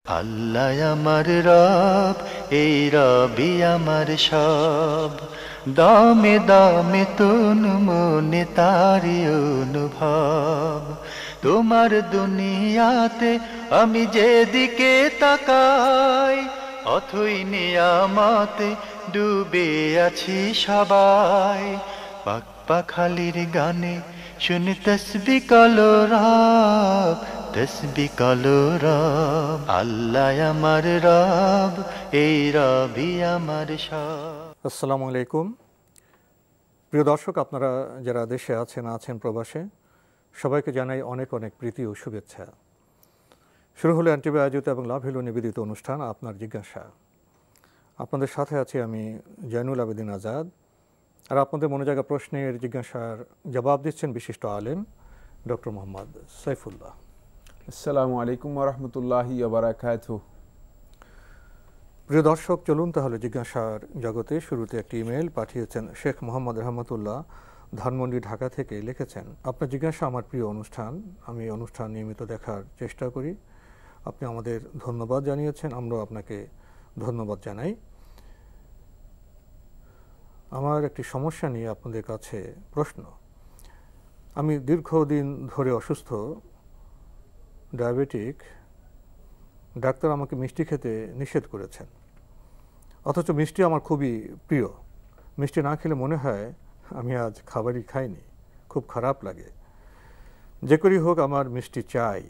আল্লাহ আমার রব, এই রবি আমার সব। দামে দামে তুন মনে তারি অনুভব। তোমার দুনিয়াতে আমি যেদিকে তাকাই, অথই নিয়ামতে ডুবে আছি সবাই। পাক পাখালির গানে শুনি তসবি কালো রব, তসবি কালো রব। আল্লাহ আমার রব, এই রবি আমার সব। আসসালামু আলাইকুম। প্রিয় দর্শক, আপনারা যারা দেশে আছেন প্রবাসে, সবাইকে জানাই অনেক অনেক প্রীতি ও শুভেচ্ছা। শুরু হলো এনটিভি আয়োজিত এবং লাভ হিলো নিবেদিত অনুষ্ঠান আপনার জিজ্ঞাসা। আপনাদের সাথে আছি আমি জয়নুল আবেদিন আজাদ। আর আপনাদের মনে জাগা প্রশ্নের জিজ্ঞাসার জবাব দিচ্ছেন বিশিষ্ট আলেম ডক্টর মোহাম্মদ সাইফুল্লাহ। আসসালামু আলাইকুম ওয়া রাহমাতুল্লাহি ওয়া বারাকাতুহু। প্রিয় দর্শক, চলুন তাহলে জিজ্ঞাসার জগতে। শুরুতে একটি ইমেল পাঠিয়েছেন শেখ মোহাম্মদ রহমতুল্লাহ, ধানমন্ডি, ঢাকা থেকে। লিখেছেন, আপনার জিজ্ঞাসা আমার প্রিয় অনুষ্ঠান। আমি অনুষ্ঠান নিয়মিত দেখার চেষ্টা করি। আপনি আমাদের ধন্যবাদ জানিয়েছেন, আমরাও আপনাকে ধন্যবাদ জানাই। আমার একটি সমস্যা নিয়ে আপনাদের কাছে প্রশ্ন। আমি দীর্ঘদিন ধরে অসুস্থ, ডায়াবেটিক। ডাক্তার আমাকে মিষ্টি খেতে নিষেধ করেছেন, অথচ মিষ্টি আমার খুবই প্রিয়। মিষ্টি না খেলে মনে হয় আমি আজ খাবারই খাইনি, খুব খারাপ লাগে। যে করেই হোক আমার মিষ্টি চাই।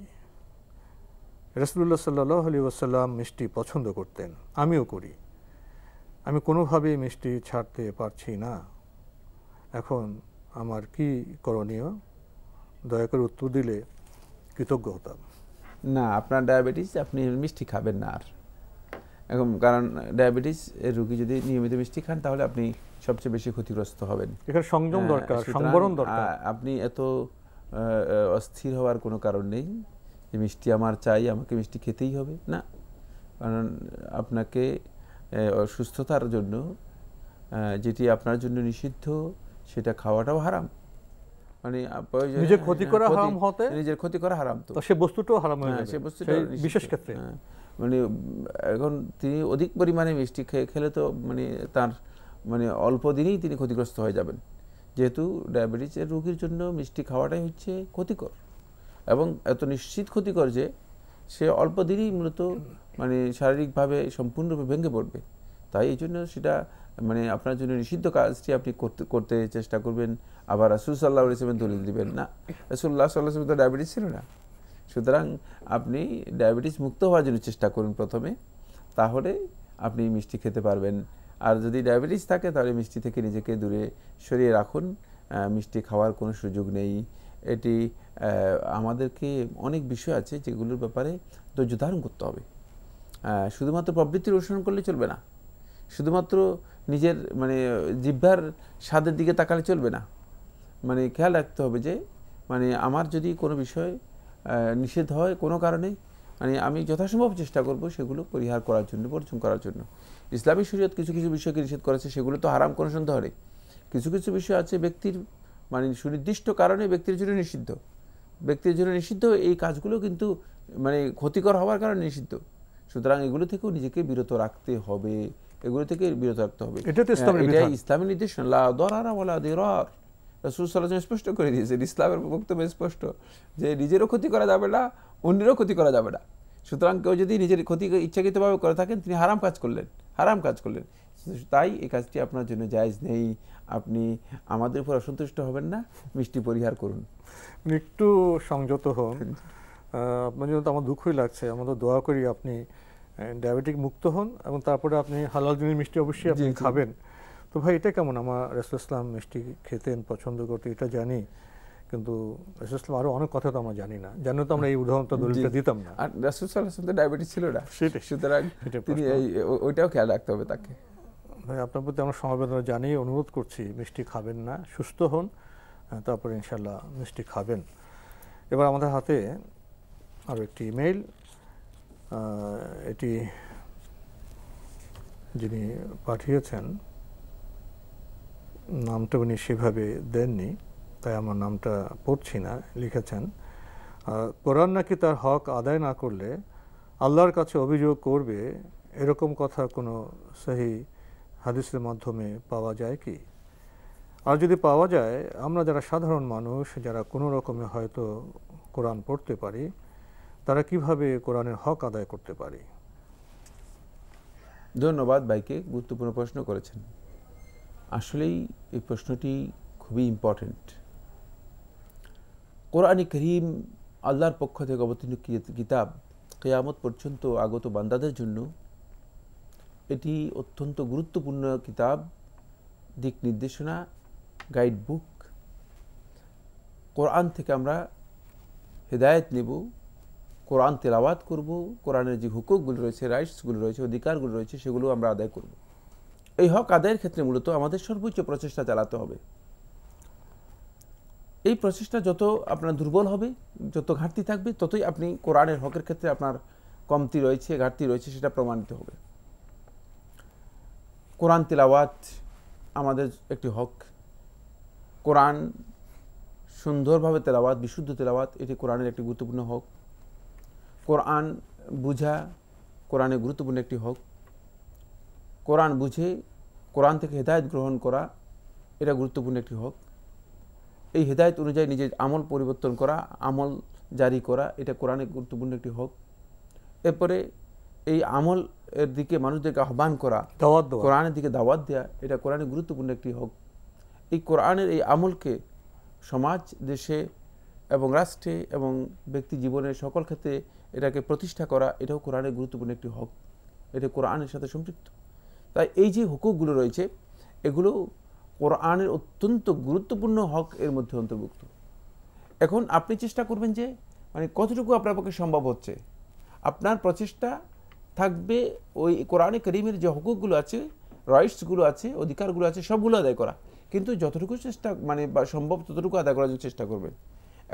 রাসূলুল্লাহ সাল্লাল্লাহু আলাইহি ওয়াসাল্লাম মিষ্টি পছন্দ করতেন, আমিও করি। আমি কোনোভাবেই মিষ্টি ছাড়তে পারছি না। এখন আমার কি করণীয়? দয়া করে উত্তর দিলে কৃতজ্ঞ হতাম। না, আপনার ডায়াবেটিস, আপনি মিষ্টি খাবেন না আর। এখন কারণ ডায়াবেটিস এর রোগী যদি নিয়মিত মিষ্টি খান তাহলে আপনি সবচেয়ে বেশি ক্ষতিগ্রস্ত হবেন। এখানে সংযম দরকার, সংবরণ দরকার। আপনি এত অস্থির হওয়ার কোনো কারণ নেই যে মিষ্টি আমার চাই, আমাকে মিষ্টি খেতেই হবে না। কারণ আপনাকে সুস্থতার জন্য যেটি আপনার জন্য নিষিদ্ধ সেটা খাওয়াটাও হারাম। মানে নিজের ক্ষতি করা হারাম হতে নিজের ক্ষতি করা হারাম, তো সে বস্তুটাও হারাম হয়ে যাবে, সে বস্তুটা বিশেষ ক্ষেত্রে। মানে এখন তিনি অধিক পরিমাণে মিষ্টি খেলে তো মানে তার মানে অল্প দিনেই তিনি ক্ষতিগ্রস্ত হয়ে যাবেন। যেহেতু ডায়াবেটিসের রোগীর জন্য মিষ্টি খাওয়াটাই হচ্ছে ক্ষতিকর, এবং এত নিশ্চিত ক্ষতিকর যে সে অল্প দিনেই মূলত মানে শারীরিকভাবে সম্পূর্ণরূপে ভেঙে পড়বে। তাই এই জন্য সেটা মানে আপনার জন্য নিষিদ্ধ কাজটি আপনি করতে চেষ্টা করবেন। আবার রাসূল সাল্লাল্লাহু আলাইহি ওয়াসাল্লাম দলিল দিবেন না। রাসূলুল্লাহ সাল্লাল্লাহু আলাইহি ওয়াসাল্লাম তো ডায়াবেটিস ছিল না। সুতরাং আপনি ডায়াবেটিস মুক্ত হওয়ার জন্য চেষ্টা করুন প্রথমে, তাহলে আপনি মিষ্টি খেতে পারবেন। আর যদি ডায়াবেটিস থাকে তাহলে মিষ্টি থেকে নিজেকে দূরে সরিয়ে রাখুন। মিষ্টি খাওয়ার কোনো সুযোগ নেই। এটি আমাদেরকে অনেক বিষয় আছে যেগুলোর ব্যাপারে ধৈর্য ধারণ করতে হবে। শুধুমাত্র প্রবৃত্তির অনুসরণ করলে চলবে না, শুধুমাত্র নিজের মানে জিহ্বার স্বাদের দিকে তাকালে চলবে না। মানে খেয়াল রাখতে হবে যে মানে আমার যদি কোনো বিষয় নিষেধ হয় কোনো কারণে, মানে আমি যথাসম্ভব চেষ্টা করব সেগুলো পরিহার করার জন্য, বর্জন করার জন্য। ইসলামী শরীয়ত কিছু কিছু বিষয়কে নিষেধ করেছে, সেগুলো তো হারাম কোনো সন্দেহ নেই। কিছু কিছু বিষয় আছে ব্যক্তির মানে সুনির্দিষ্ট কারণে ব্যক্তির জন্য নিষিদ্ধ। ব্যক্তির জন্য নিষিদ্ধ এই কাজগুলো কিন্তু মানে ক্ষতিকর হওয়ার কারণে নিষিদ্ধ। সুতরাং এগুলো থেকেও নিজেকে বিরত রাখতে হবে, এগুলো থেকে বিরত রাখতে হবে। এটাই ইসলামের নির্দেশনা, লা দরারা ওয়ালা দিরার। রাসূল সাল্লাল্লাহু আলাইহি ওয়াসাল্লাম স্পষ্ট করে দিয়েছেন, ইসলামের বক্তব্য স্পষ্ট যে নিজেরও ক্ষতি করা যাবে না, অন্যেরও ক্ষতি করা যাবে না। সুতরাং কেউ যদি নিজের ক্ষতি ইচ্ছাকৃতভাবে করে থাকেন, তিনি হারাম কাজ করলেন। তাই এই কাজটি আপনার জন্য জায়েজ নেই। আপনি আমাদের উপর অসন্তুষ্ট হবেন না, মিষ্টি পরিহার করুন, একটু সংযত হন। আপনার জন্য তো আমার দুঃখই লাগছে। আমাদের দোয়া করি আপনি ডায়াবেটিক মুক্ত হন, এবং তারপরে আপনি হালাল জিনিস মিষ্টি অবশ্যই আপনি খাবেন। তো ভাই, এটা কেমন? আমার রাসূল ইসলাম মিষ্টি খেতেন, পছন্দ করতে, এটা জানি, কিন্তু রাসূল ইসলাম আরো অনেক কথা তো আমরা জানি না। জানো তো আমরা এই উদাহরণটা দলিলটা দিতাম না। আর রাসূল সাল্লাল্লাহু আলাইহি ওয়াসাল্লাম ডায়াবেটিস ছিল না, সুতরাং তিনি ওইটাও খেয়াল রাখতে হবে তাকে। ভাই, আপনার প্রতি আমরা সমবেদনা জানিয়ে অনুরোধ করছি, মিষ্টি খাবেন না, সুস্থ হন, তারপরে ইনশাল্লাহ মিষ্টি খাবেন। এবার আমাদের হাতে আরও একটি ইমেইল। এটি যিনি পাঠিয়েছেন নামটা উনি সেভাবে দেননি, তাই আমার নামটা পড়ছি না। লিখেছেন, কোরআন নাকি তার হক আদায় না করলে আল্লাহর কাছে অভিযোগ করবে, এরকম কথা কোনো সহি হাদিসের মাধ্যমে পাওয়া যায় কি? আর যদি পাওয়া যায়, আমরা যারা সাধারণ মানুষ, যারা কোনো রকমে হয়তো কোরআন পড়তে পারি, তারা কিভাবে কোরআনের হক আদায় করতে পারি? ধন্যবাদ ভাইকে, গুরুত্বপূর্ণ প্রশ্ন করেছেন। আসলেই এই প্রশ্নটি খুবই ইম্পর্টেন্ট। কোরআনে কারীম আল্লাহর পক্ষ থেকে অবতীর্ণ কিতাব, কিয়ামত পর্যন্ত আগত বান্দাদের জন্য এটি অত্যন্ত গুরুত্বপূর্ণ কিতাব, দিক নির্দেশনা, গাইড বুক। কোরআন থেকে আমরা হেদায়েত নেব, কোরআন তেলাওয়াত করব, কোরআনের যে হুকুকগুলো রয়েছে, রাইটসগুলো রয়েছে, অধিকারগুলো রয়েছে, সেগুলো আমরা আদায় করব। এই হক আদায়ের ক্ষেত্রে মূলত আমাদের সর্বোচ্চ প্রচেষ্টা চালাতে হবে। এই প্রচেষ্টা যত আপনার দুর্বল হবে, যত ঘাটতি থাকবে, ততই আপনি কোরআনের হকের ক্ষেত্রে আপনার কমতি রয়েছে, ঘাটতি রয়েছে, সেটা প্রমাণিত হবে। কোরআন তেলাওয়াত আমাদের একটি হক। কোরআন সুন্দরভাবে তেলাওয়াত, বিশুদ্ধ তেলাওয়াত, এটি কোরআনের একটি গুরুত্বপূর্ণ হক। কোরআন বুঝা কোরআনের গুরুত্বপূর্ণ একটি হক। কোরআন বুঝে কোরআন থেকে হেদায়েত গ্রহণ করা, এটা গুরুত্বপূর্ণ একটি হক। এই হেদায়েত অনুযায়ী নিজের আমল পরিবর্তন করা, আমল জারি করা, এটা কোরআনের গুরুত্বপূর্ণ একটি হক। এরপরে এই আমল এর দিকে মানুষদেরকে আহ্বান করা, কোরআনের দিকে দাওয়াত দেওয়া, এটা কোরআনের গুরুত্বপূর্ণ একটি হক। এই কোরআনের এই আমলকে সমাজ, দেশে এবং রাষ্ট্রে এবং ব্যক্তি জীবনের সকল ক্ষেত্রে এটাকে প্রতিষ্ঠা করা, এটাও কোরআনের গুরুত্বপূর্ণ একটি হক। এটা কোরআনের সাথে সম্পৃক্ত। তাই এই যে হুকুকগুলো রয়েছে, এগুলো কোরআনের অত্যন্ত গুরুত্বপূর্ণ হক এর মধ্যে অন্তর্ভুক্ত। এখন আপনি চেষ্টা করবেন যে কতটুকু আপনার পক্ষে সম্ভব হচ্ছে। আপনার প্রচেষ্টা থাকবে ওই কোরআনে কারীমের যে হুকুকগুলো আছে, রাইটসগুলো আছে, অধিকারগুলো আছে, সবগুলো আদায় করা। কিন্তু যতটুকু চেষ্টা বা সম্ভব ততটুকু আদায় করার জন্য চেষ্টা করবেন।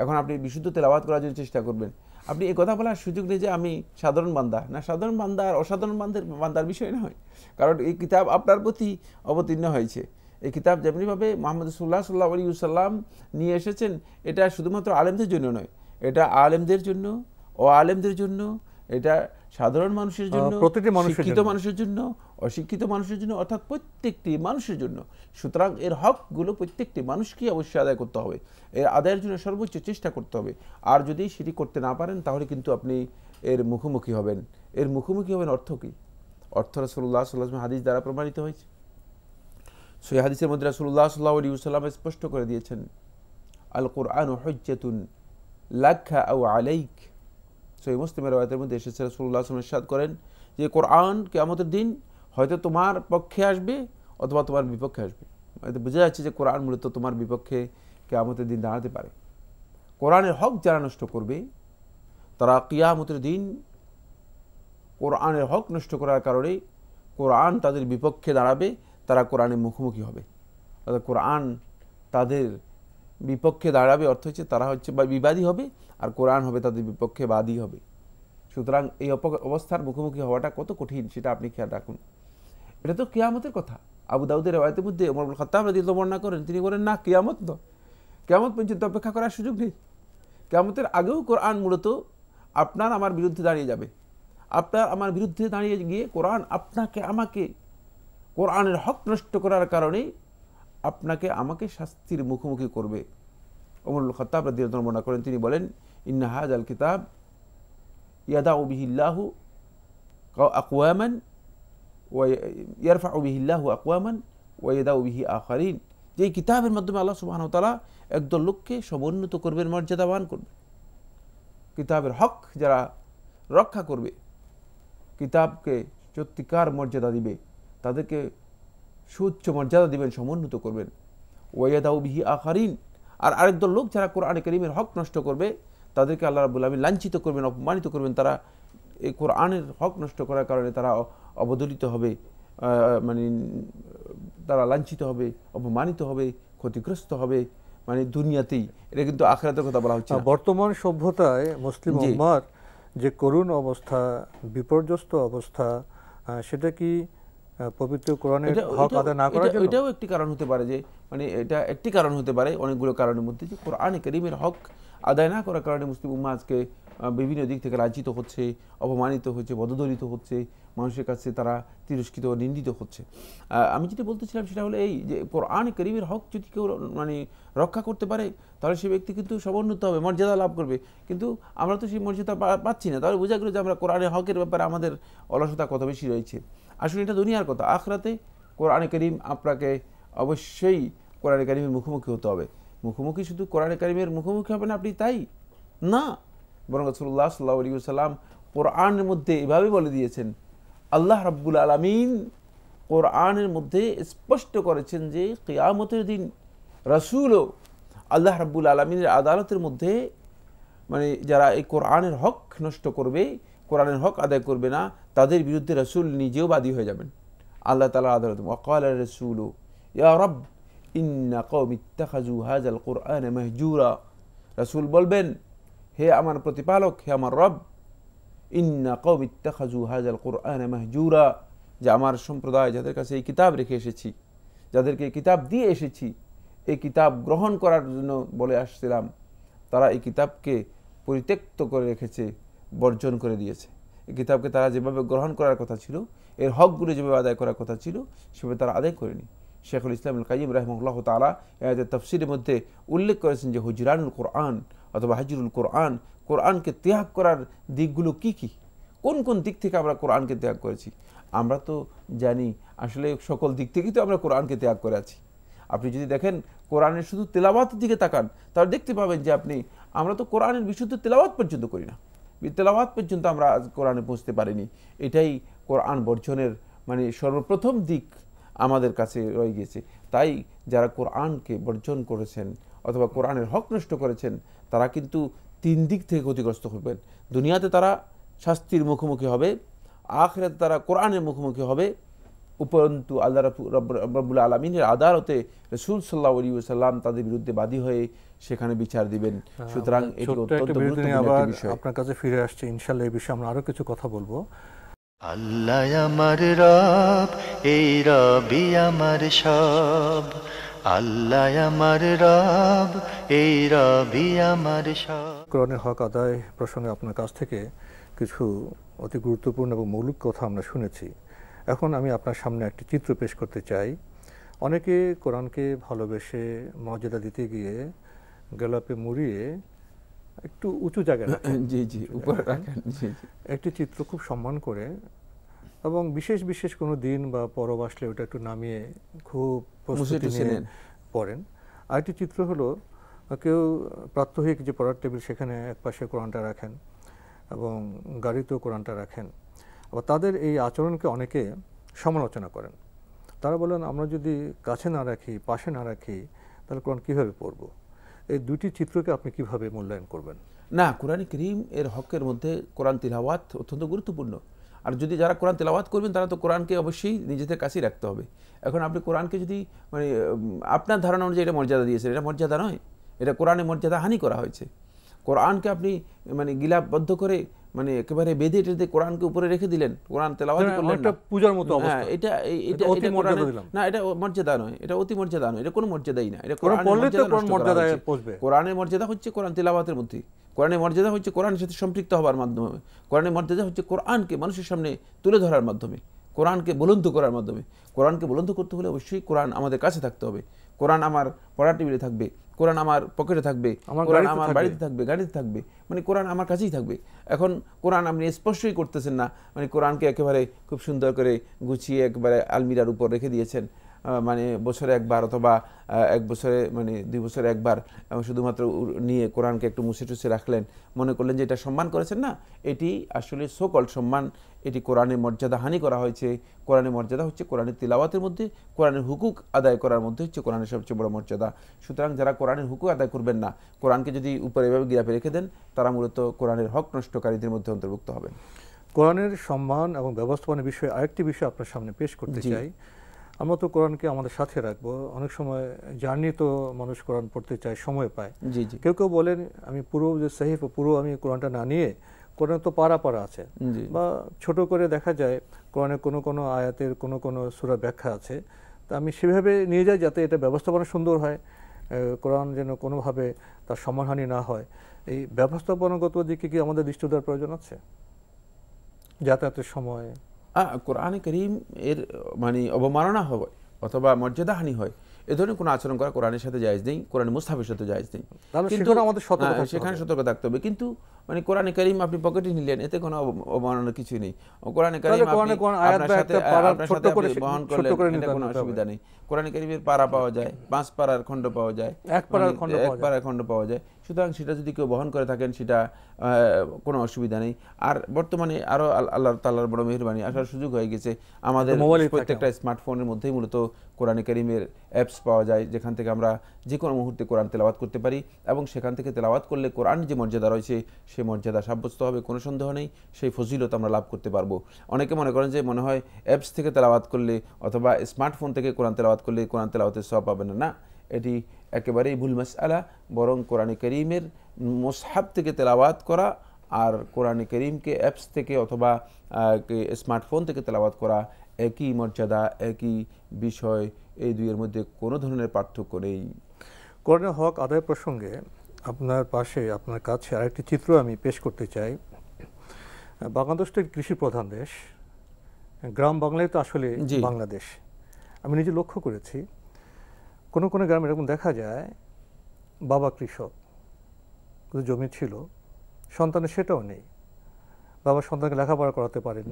এখন আপনি বিশুদ্ধ তেলাওয়াত করার জন্য চেষ্টা করবেন। আপনি এই কথা বলার সুযোগ নেই যে আমি সাধারণ বান্দা। না, সাধারণ বান্দা আর অসাধারণ বান্দার বিষয় নয়। কারণ এই কিতাব আপনার প্রতি অবতীর্ণ হয়েছে। এই কিতাব যেমনিভাবে মুহাম্মদ সাল্লাল্লাহু আলাইহি ওয়াসাল্লাম নিয়ে এসেছেন, এটা শুধুমাত্র আলেমদের জন্য নয়, এটা আলেমদের জন্য, আলেমদের জন্য, এটা সাধারণ মানুষের জন্য, শিক্ষিত মানুষের জন্য, অশিক্ষিত মানুষের জন্য, অর্থাৎ প্রত্যেকটি মানুষের জন্য। সুতরাং এর হকগুলো প্রত্যেকটি মানুষকে অবশ্যই আদায় করতে হবে। এর আদায়ের জন্য সর্বোচ্চ চেষ্টা করতে হবে। আর যদি সেটি করতে না পারেন, তাহলে কিন্তু আপনি এর মুখোমুখি হবেন। এর মুখোমুখি হবেন অর্থ কী? অর্থ রাসূলুল্লাহ সাল্লাল্লাহু আলাইহি ওয়াসাল্লাম হাদিস দ্বারা প্রমাণিত হয়েছে। সেই হাদিসের মধ্যে রাসূলুল্লাহ সাল্লাল্লাহু আলাইহি ওয়াসাল্লাম স্পষ্ট করে দিয়েছেন, আল কুরআনু হুজ্জাতুন লাকা আও আলাইক। সহিহ মুসলিমের রাওয়ায়াতের মধ্যে এসেছে, রাসূলুল্লাহ সাল্লাল্লাহু আলাইহি ওয়াসাল্লাম ইরশাদ করেন যে কোরআন কিয়ামতের দিন হয়তো তোমার পক্ষে আসবে অথবা তোমার বিপক্ষে আসবে। এতে বোঝা যাচ্ছে যে কোরআন মূলত তোমার বিপক্ষে কিয়ামতের দিন দাঁড়াতে পারে। কোরআনের হক যারা নষ্ট করবে, তারা কিয়ামতের দিন কোরআনের হক নষ্ট করার কারণে কোরআন তাদের বিপক্ষে দাঁড়াবে, তারা কোরআনের মুখোমুখি হবে। অর্থাৎ কোরআন তাদের বিপক্ষে দাঁড়াবে, অর্থ হচ্ছে তারা বা বিবাদী হবে, আর কোরআন হবে তাদের বিপক্ষে বাদী হবে। সুতরাং এই অবস্থার মুখোমুখি হওয়াটা কত কঠিন সেটা আপনি খেয়াল রাখুন। এটা তো কিয়ামতের কথা। আবু দাউদের রওয়ায়াতের মধ্যে ওমর ইবনে খাত্তাব রাদিয়াল্লাহু বর্ণনা করেন, তিনি বলেন না, কিয়ামত নয়, কিয়ামত পর্যন্ত অপেক্ষা করার সুযোগ নেই। কিয়ামতের আগেও কোরআন মূলত আপনার আমার বিরুদ্ধে দাঁড়িয়ে যাবে। আপনার আমার বিরুদ্ধে দাঁড়িয়ে গিয়ে কোরআন আপনাকে আমাকে কোরআনের হক নষ্ট করার কারণে আপনাকে আমাকে শাস্তির মুখোমুখি করবে। ওমর ইবনে খাত্তাব রাদিয়াল্লাহু বর্ণনা করেন, তিনি বলেন, ইন্না হাযাল কিতাব ইয়াদাউ বিহিল্লাহু আকওয়ামান ওয়া ইয়ারফাউ বিহিল্লাহু আকওয়ামান ওয়া ইয়াদাউ বিহি আখারিন। যে কিতাবের মাধ্যমে আল্লাহ সুবহানাহু ওয়া তাআলা একদল লোককে সমুন্নত করবেন, মর্যাদাবান করবেন। কিতাবের হক যারা রক্ষা করবে, কিতাবকে সত্যিকার মর্যাদা দিবে, তাদেরকে সুউচ্চ মর্যাদা দিবেন, সমুন্নত করবেন। ওয়া ইয়াদাউ বিহি আখারিন, আর আরেকদল লোক যারা কোরআনে কারীমের হক নষ্ট করবে, তাদেরকে আল্লাহ রাব্বুল আলামিন লাঞ্ছিত করবেন, অপমানিত করবেন। তারা এই কোরআনের হক নষ্ট করার কারণে তারা অবদলিত হবে, তারা লাঞ্ছিত হবে, অপমানিত হবে, ক্ষতিগ্রস্ত হবে, দুনিয়াতেই। এটা কিন্তু আখিরাতের কথা বলা হচ্ছে। বর্তমান সভ্যতায় মুসলিম উম্মাহর যে করুণ অবস্থা, বিপর্যস্ত অবস্থা, সেটা কি পবিত্র কোরআনের হক আদায় না করার জন্য? এটাও একটি কারণ হতে পারে, যে এটা একটি কারণ হতে পারে অনেকগুলো কারণের মধ্যে, যে কোরআনে কারীমের হক আদায় না করার কারণে মুসলিম উম্মাহ আজকে বিভিন্ন দিক থেকে লাঞ্ছিত হচ্ছে, অপমানিত হচ্ছে, পদদলিত হচ্ছে, মানুষের কাছে তারা তিরস্কৃত নিন্দিত হচ্ছে। আমি যেটা বলতেছিলাম সেটা হলো এই যে কোরআন কারীমের হক যদি কেউ মানে রক্ষা করতে পারে তাহলে সে ব্যক্তি কিন্তু সমুন্নত হবে, মর্যাদা লাভ করবে। কিন্তু আমরা তো সেই মর্যাদা পাচ্ছি না, তাহলে বোঝা গেল যে আমরা কোরআনের হকের ব্যাপারে আমাদের অলসতা কত বেশি রয়েছে। আসলে এটা দুনিয়ার কথা, আখিরাতে কোরআন কারীম আপনাকে অবশ্যই কোরআন কারীমের মুখোমুখি হতে হবে। মুখোমুখি শুধু কোরআন কারীমের মুখোমুখি হবেন আপনি তাই না, বরং রাসূলুল্লাহ সাল্লাল্লাহু আলাইহি ওয়াসাল্লাম কোরআনের মধ্যে এভাবে বলে দিয়েছেন, আল্লাহ রাব্বুল আলামিন কোরআনের মধ্যে স্পষ্ট করেছেন যে কিয়ামতের দিন রাসূলও আল্লাহ রাব্বুল আলামিনের আদালতের মধ্যে মানে যারা এই কোরআনের হক নষ্ট করবে, কোরআনের হক আদায় করবে না, তাদের বিরুদ্ধে রাসূল নিজেও বাদী হয়ে যাবেন আল্লাহ তাআলার আদালতে। ওয়াকালা রাসূলু ইয়া রাব ইন্না কওমি ইত্তাখাযু হাযাল কুরআনা মাহজুরা, রাসূল বলবেন, হে আমার প্রতিপালক, হে আমার রব, ইন্না কওমি ইত্তাখাযু হাযাল কুরআনা মাহজুরা, যে আমার সম্প্রদায় যাদের কাছে এই কিতাব রেখে এসেছি, যাদেরকে এই কিতাব দিয়ে এসেছি, এই কিতাব গ্রহণ করার জন্য বলে আসছিলাম, তারা এই কিতাবকে পরিত্যক্ত করে রেখেছে, বর্জন করে দিয়েছে। এই কিতাবকে তারা যেভাবে গ্রহণ করার কথা ছিল, এর হকগুলো যেভাবে আদায় করার কথা ছিল সেভাবে তারা আদায় করেনি। শেখুল ইসলাম ইবনুল কাইয়্যিম রাহিমাহুল্লাহ তাআলা এর তাফসীরের মধ্যে উল্লেখ করেছেন যে হুজরানুল কোরআন অথবা হাজরুল কোরআন, কোরআনকে ত্যাগ করার দিকগুলো কি কি, কোন কোন দিক থেকে আমরা কোরআনকে ত্যাগ করেছি। আমরা তো জানি আসলে সকল দিক থেকেই তো আমরা কোরআনকে ত্যাগ করে আছি। আপনি যদি দেখেন কোরআনের শুধু তেলাওয়াতের দিকে তাকান তাহলে দেখতে পাবেন যে আমরা তো কোরআনের বিশুদ্ধ তেলাওয়াত পর্যন্ত করি না, তেলাওয়াত পর্যন্ত আমরা কোরআনে পৌঁছতে পারিনি। এটাই কোরআন বর্জনের মানে সর্বপ্রথম দিক আমাদের কাছে রয়ে গিয়েছে। তাই যারা কোরআনকে বর্জন করেছেন অথবা কোরআনের হক নষ্ট করেছেন তারা কিন্তু তিন দিক থেকে ক্ষতিগ্রস্ত হবেন। দুনিয়াতে তারা শাস্তির মুখোমুখি হবে, আখিরাতে তারা কোরআনের মুখোমুখি হবে, উপরন্তু আল্লাহ রাব্বুল আলামিনের আদালতে রাসূল সাল্লাল্লাহু আলাইহি ওয়াসাল্লাম তাদের বিরুদ্ধে বাদী হয়ে সেখানে বিচার দিবেন। সুতরাং এটি অত্যন্ত গুরুত্বপূর্ণ একটি বিষয়। আপনার কাছে ফিরে আসছে ইনশাআল্লাহ, এই বিষয়ে আমরা আরো কিছু কথা বলবো। আল্লাহ আমার রব, এই রবি আমার সব। আল্লাহ আমার রব, এই রবি আমার সব। কোরআনের হক আদায় প্রসঙ্গে আপনার কাছ থেকে কিছু অতি গুরুত্বপূর্ণ এবং মৌলিক কথা আমরা শুনেছি। এখন আমি আপনার সামনে একটি চিত্র পেশ করতে চাই। অনেকে কোরআনকে ভালোবেসে মর্যাদা দিতে গিয়ে গলাপে মুড়িয়ে একটু উঁচু জায়গায় রাখেন, জি জি উপরে রাখেন, জি জি, একটি চিত্র খুব সম্মান করে এবং বিশেষ বিশেষ কোনো দিন বা পরব আসলে ওটা একটু নামিয়ে খুব প্রস্তুতি নিয়ে পড়েন। আরেকটি চিত্র হলো কেউ প্রাত্যহিক যে পড়ার টেবিল সেখানে একপাশে কোরআনটা রাখেন এবং গাড়িতেও কোরআনটা রাখেন। আবার তাদের এই আচরণকে অনেকে সমালোচনা করেন। তারা বলেন আমরা যদি কাছে না রাখি, পাশে না রাখি, তাহলে কোরআন কীভাবে পড়ব? এই দুটি চিত্রকে আপনি কিভাবে মূল্যায়ন করবেন? না, কোরআন কারীম এর হকের মধ্যে কোরআন তিলাওয়াত অত্যন্ত গুরুত্বপূর্ণ। আর যদি যারা কোরআন তেলাওয়াত করবেন তারা তো কোরআনকে অবশ্যই নিজেদের কাছেই রাখতে হবে। এখন আপনি কোরআনকে যদি মানে আপনার ধারণা অনুযায়ী এটা মর্যাদা দিয়েছেন, এটা মর্যাদা নয়, এটা কোরআনের মর্যাদা হানি করা হয়েছে। কোরআনকে আপনি মানে গিলাপবদ্ধ করে মানে একেবারে বেঁধে টেঁধে কোরআনকে উপরে রেখে দিলেন, কোরআন তেলাওয়াত করলেন না, পূজার মতো অবস্থা। হ্যাঁ, এটা না, এটা মর্যাদা নয়, এটা অতি মর্যাদা নয়, এটা কোনো মর্যাদাই না। এটা কোরআনের মর্যাদা হচ্ছে কোরআন তেলাওয়াতের মধ্যে, কোরআনের মর্যাদা হচ্ছে কোরআনের সাথে সম্পৃক্ত হওয়ার মাধ্যমে, কোরআনের মর্যাদা হচ্ছে কোরআনকে মানুষের সামনে তুলে ধরার মাধ্যমে, কোরআনকে বুলন্দ করার মাধ্যমে। কোরআনকে বুলন্দ করতে হলে অবশ্যই কোরআন আমাদের কাছে থাকতে হবে। কোরআন আমার পড়ার টেবিলে থাকবে, কোরআন আমার পকেটে থাকবে, কোরআন আমার বাড়িতে থাকবে, গাড়িতে থাকবে, মানে কোরআন আমার কাছেই থাকবে। এখন কোরআন আপনি স্পষ্টই করতেছেন না, মানে কোরআনকে একেবারে খুব সুন্দর করে গুছিয়ে একবারে আলমিরার উপর রেখে দিয়েছেন, মানে বছরে একবার অথবা এক বছরে মানে 2 বছরে একবার শুধুমাত্র নিয়ে কোরআনকে একটু মুছে টুছে রাখলেন, মনে করলেন যে এটা সম্মান করেছেন। না, এটি আসলে সোকল সম্মান, এটি কোরআনের মর্যাদা হানি করা হয়েছে। কোরআনের মর্যাদা হচ্ছে কোরআনের তিলাওয়াতের মধ্যে, কোরআনের হুকুক আদায় করার মধ্যে হচ্ছে কোরআনের সবচেয়ে বড় মর্যাদা। সুতরাং যারা কোরআনের হুকুক আদায় করবেন না, কোরআনকে যদি উপরে এভাবে গিরাপে রেখে দেন, তারা মূলত কোরআনের হক নষ্টকারীদের মধ্যে অন্তর্ভুক্ত হবেন। কোরআনের সম্মান এবং ব্যবস্থাপনার বিষয়ে আরেকটি বিষয় আপনার সামনে পেশ করতে চাই। আমরা তো কোরআনকে আমাদের সাথে রাখবো, অনেক সময় জার্নি তো মানুষ কোরআন পড়তে চায়, সময় পায়। কেউ কেউ বলেন আমি পুরো যে সাহিফ পুরো আমি কোরআনটা না নিয়ে, কোরআন তো পারা আছে, বা ছোট করে দেখা যায় কোরআনের কোনো কোনো আয়াতের কোনো কোনো সূরা ব্যাখ্যা আছে, তা আমি সেভাবে নিয়ে যাই যাতে এটা ব্যবস্থাপনা সুন্দর হয়, কোরআন যেন কোনোভাবে তার সম্মানহানি না হয়। এই ব্যবস্থাপনাগত দিকে কি আমাদের দৃষ্টি দেওয়ার প্রয়োজন আছে? যাতায়াতের সময় কোরআনে কারীম এর মানে অবমাননা হবে অথবা মর্যাদাহানি হয়, এ ধরনের কোনো আচরণ করা কোরআনের সাথে জায়েজ নেই, কোরআনের মুসহাফের সাথে জায়েজ নেই। কিন্তু আমাদের সেখানে সতর্ক থাকতে হবে। কিন্তু মানে কোরআনে কারীম আপনি পকেটে নিলেন, এতে কোনো অবমাননার কিছু নেই। কোরআনে কারীম আপনার সাথে বহন করলেন, এতে কোনো অসুবিধা নেই। কোরআনে কারীমের পারা পাওয়া যায়, 5 পারার খণ্ড পাওয়া যায়, 1 পারার খণ্ড পাওয়া যায়। সুতরাং সেটা যদি কেউ বহন করে থাকেন সেটা কোনো অসুবিধা নেই। আর বর্তমানে আরো আল্লাহ তাআলার বড় মেহেরবানি, আসার সুযোগ হয়ে গেছে আমাদের প্রত্যেকটা স্মার্টফোনের মধ্যেই মূলত কোরআনে কারীমের অ্যাপস পাওয়া যায়, যেখান থেকে আমরা যে কোনো মুহূর্তে কোরআন তেলাওয়াত করতে পারি এবং সেখান থেকে তেলাওয়াত করলে কোরআন যে মর্যাদা রয়েছে সেই মর্যাদা সাব্যস্ত হবে, কোনো সন্দেহ নেই। সেই ফজিলত আমরা লাভ করতে পারবো। অনেকে মনে করেন যে মনে হয় অ্যাপস থেকে তেলাওয়াত করলে অথবা স্মার্টফোন থেকে কোরআন তেলাওয়াত করলে কোরআন তেলাওয়াতের সওয়াব পাবেন না। এটি একেবারেই ভুল মাসআলা। বরং কোরআনে কারীমের মুসহাফ থেকে তেলাওয়াত করা আর কোরআনে কারীমকে অ্যাপস থেকে অথবা স্মার্টফোন থেকে তেলাওয়াত করা একই মর্যাদা, একই বিষয়, এই দুইয়ের মধ্যে কোনো ধরনের পার্থক্য নেই। কোরআনের হক আদায় প্রসঙ্গে আপনার পাশে আপনার কাছে আরেকটি চিত্র আমি পেশ করতে চাই। বাংলাদেশ তো কৃষি প্রধান দেশ, গ্রাম বাংলায় তো আসলে বাংলাদেশ। আমি নিজে লক্ষ্য করেছি কোনো কোনো গ্রামে এরকম দেখা যায় বাবা কৃষক, জমি ছিল, সন্তানের সেটাও নেই, বাবা সন্তানকে লেখাপড়া করাতে পারেনি,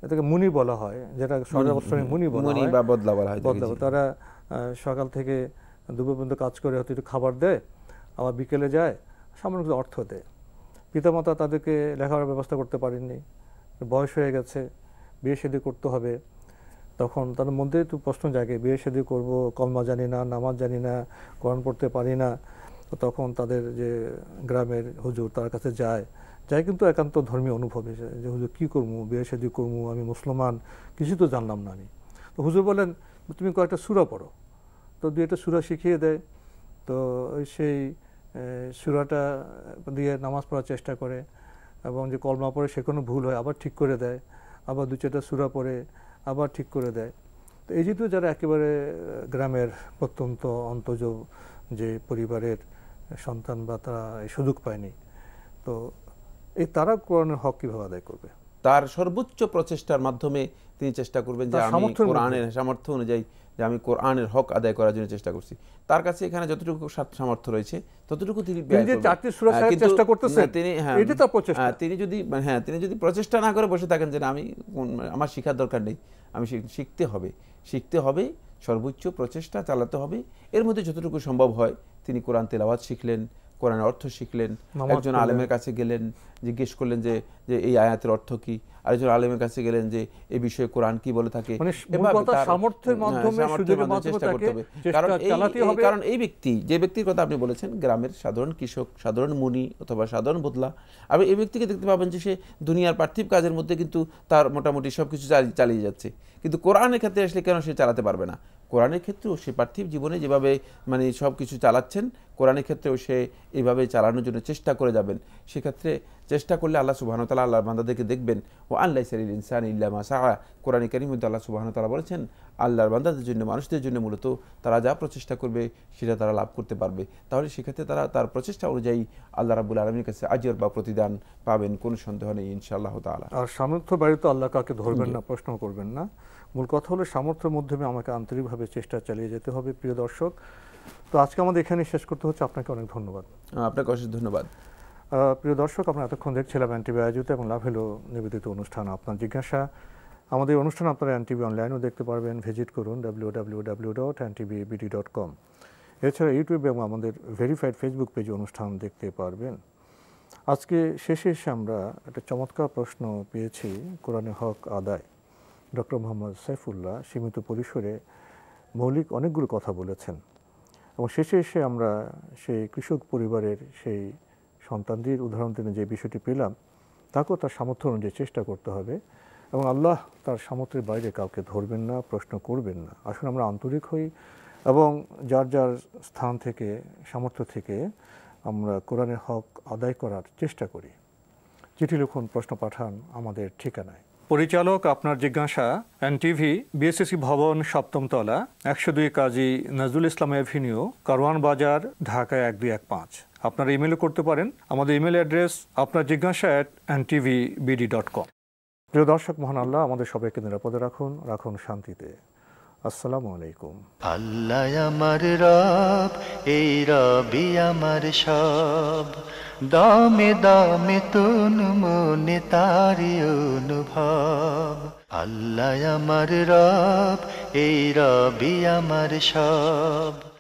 এটাকে মুনি বলা হয়, যেটা সর্বাবস্থায় মুনি বলা হয় বা বদলা বলা হয়। তারা সকাল থেকে দুপুর পর্যন্ত কাজ করে হয়তো একটু খাবার দেয়, আবার বিকেলে যায়, সামান্য কিছু অর্থ দেয়। পিতামাতা তাদেরকে লেখাপড়ার ব্যবস্থা করতে পারেননি, বয়স হয়ে গেছে, বিয়ে শাদী করতে হবে। তখন তাদের মধ্যে একটু প্রশ্ন জাগে, বিয়ে শাদী করবো, কলমা জানি না, নামাজ জানি না, কোরআন পড়তে পারি না। তখন তাদের যে গ্রামের হুজুর তার কাছে যায় কিন্তু একান্ত ধর্মীয় অনুভবে, যে হুজুর কী করবো, বিয়ে শাদী করবো, আমি মুসলমান, কিছু তো জানলাম না আমি। তো হুজুর বলেন তুমি কয়েকটা সূরা পড়ো। তো 2-1টা সূরা শিখিয়ে দেয়। তো সেই সূরাটা দিয়ে নামাজ পড়ার চেষ্টা করে এবং যে কলমা পড়ে সে কোনো ভুল হয় আবার ঠিক করে দেয়, আবার 2-4টা সূরা পড়ে আবার ঠিক করে দেয়। তো এই যেহেতু যারা একেবারে গ্রামের প্রত্যন্ত অন্তজ যে পরিবারের সন্তান বা তারা এই সুযোগ পায়নি, তো এই তারা কোরআনের হক কীভাবে আদায় করবে? তার সর্বোচ্চ প্রচেষ্টার মাধ্যমে তিনি চেষ্টা করবেন যে আমি কোরআনের সামর্থ্য অনুযায়ী যে আমি কোরআনের হক আদায় করার জন্য চেষ্টা করছি। তার কাছে এখানে যতটুকু সামর্থ্য রয়েছে ততটুকু তিনি তিনি যদি প্রচেষ্টা না করে বসে থাকেন যে আমি আমার শিখার দরকার নেই, আমি শিখতে হবে, সর্বোচ্চ প্রচেষ্টা চালাতে হবে। এর মধ্যে যতটুকু সম্ভব হয় তিনি কোরআন তেলাওয়াত শিখলেন, কোরআনের অর্থ শিখলেন, একজন আলেমের কাছে গেলেন, জিজ্ঞেস করলেন যে এই আয়াতের অর্থ কি, আরেকজন আলেমের কাছে গেলেন যে এই বিষয়ে কোরআন কি বলে থাকে। কারণ এই ব্যক্তি, যে ব্যক্তির কথা আপনি বলেছেন, গ্রামের সাধারণ কৃষক, সাধারণ মুনি অথবা সাধারণ বদলা, আপনি এই ব্যক্তিকে দেখতে পাবেন যে সে দুনিয়ার পার্থিব কাজের মধ্যে কিন্তু তার মোটামুটি সবকিছু চালিয়ে যাচ্ছে। কিন্তু কোরআনের ক্ষেত্রে আসলে কেন সে চালাতে পারবে না? কোরআনের ক্ষেত্রেও সে পার্থিব জীবনে যেভাবে মানে সব কিছু চালাচ্ছেন, কোরআনের ক্ষেত্রেও সে এইভাবে চালানোর জন্য চেষ্টা করে যাবেন। সেক্ষেত্রে চেষ্টা করলে আল্লাহ সুবহানাহু ওয়া তাআলা আল্লাহর বান্দাদেরকে দেখবেন। ও আল্লাহ সারিল ইনসান ইল্লা মা সাআ, কোরআনে কারীমে আল্লাহ সুবহানাহু ওয়া তাআলা বলেছেন আল্লাহর বান্দাদের জন্য, মানুষদের জন্য মূলত তারা যা প্রচেষ্টা করবে সেটা তারা লাভ করতে পারবে। তাহলে সেক্ষেত্রে তারা তার প্রচেষ্টা অনুযায়ী আল্লাহ রাব্বুল আলামিনের কাছে আজর বা প্রতিদান পাবেন, কোনো সন্দেহ নেই ইনশাআল্লাহ তাআলা। আর সামর্থ্য বাড়িতে আল্লাহ কাকে ধরবেন না, প্রশ্ন করবেন না। মূল কথা হলো সামর্থ্যের মাধ্যমে আমাকে আন্তরিকভাবে চেষ্টা চালিয়ে যেতে হবে। প্রিয় দর্শক, তো আজকে আমাদের এখানেই শেষ করতে হচ্ছে। আপনাকে অনেক ধন্যবাদ। আপনাকে অশেষ ধন্যবাদ। প্রিয় দর্শক, আপনারা এতক্ষণ দেখছিলাম এনটিভি আয়োজিত এবং লাভ হলো নিবেদিত অনুষ্ঠান আপনার জিজ্ঞাসা। আমাদের অনুষ্ঠান আপনারা এনটিভি অনলাইনেও দেখতে পারবেন, ভিজিট করুন www.ntvbd.com। এছাড়া ইউটিউবে এবং আমাদের ভেরিফাইড ফেসবুক পেজে অনুষ্ঠান দেখতে পারবেন। আজকে শেষে এসে আমরা একটা চমৎকার প্রশ্ন পেয়েছি কোরআনের হক আদায়। ডক্টর মোহাম্মদ সাইফুল্লাহ সীমিত পরিসরে মৌলিক অনেকগুলো কথা বলেছেন এবং শেষে এসে আমরা সেই কৃষক পরিবারের সেই সন্তানদের উদাহরণ টেনে যে বিষয়টি পেলাম, তাকেও তার সামর্থ্য অনুযায়ী চেষ্টা করতে হবে এবং আল্লাহ তার সামর্থ্যের বাইরে কাউকে ধরবেন না, প্রশ্ন করবেন না। আসলে আমরা আন্তরিক হই এবং যার যার স্থান থেকে, সামর্থ্য থেকে আমরা কোরআনের হক আদায় করার চেষ্টা করি। চিঠি লিখুন, প্রশ্ন পাঠান আমাদের ঠিকানায়। পরিচালক আপনার জিজ্ঞাসা, এনটিভি, বিএসসি ভবন, 7ম তলা, 102 কাজী নজরুল ইসলাম এভিনিউ, কারওয়ান বাজার, ঢাকা 1215। আপনারা ইমেলও করতে পারেন। আমাদের ইমেল অ্যাড্রেস আপনার জিজ্ঞাসা @ntvbd.com। প্রিয় দর্শক, মহান আল্লাহ আমাদের সবাইকে নিরাপদে রাখুন, রাখুন শান্তিতে। আসসালামু আলাইকুম। আল্লাহ আমার রব, এই রবি আমার সব, দামে দামে তুন মনে তারি অনুভব। আল্লাহ আমার রব, এই রবি আমার সব।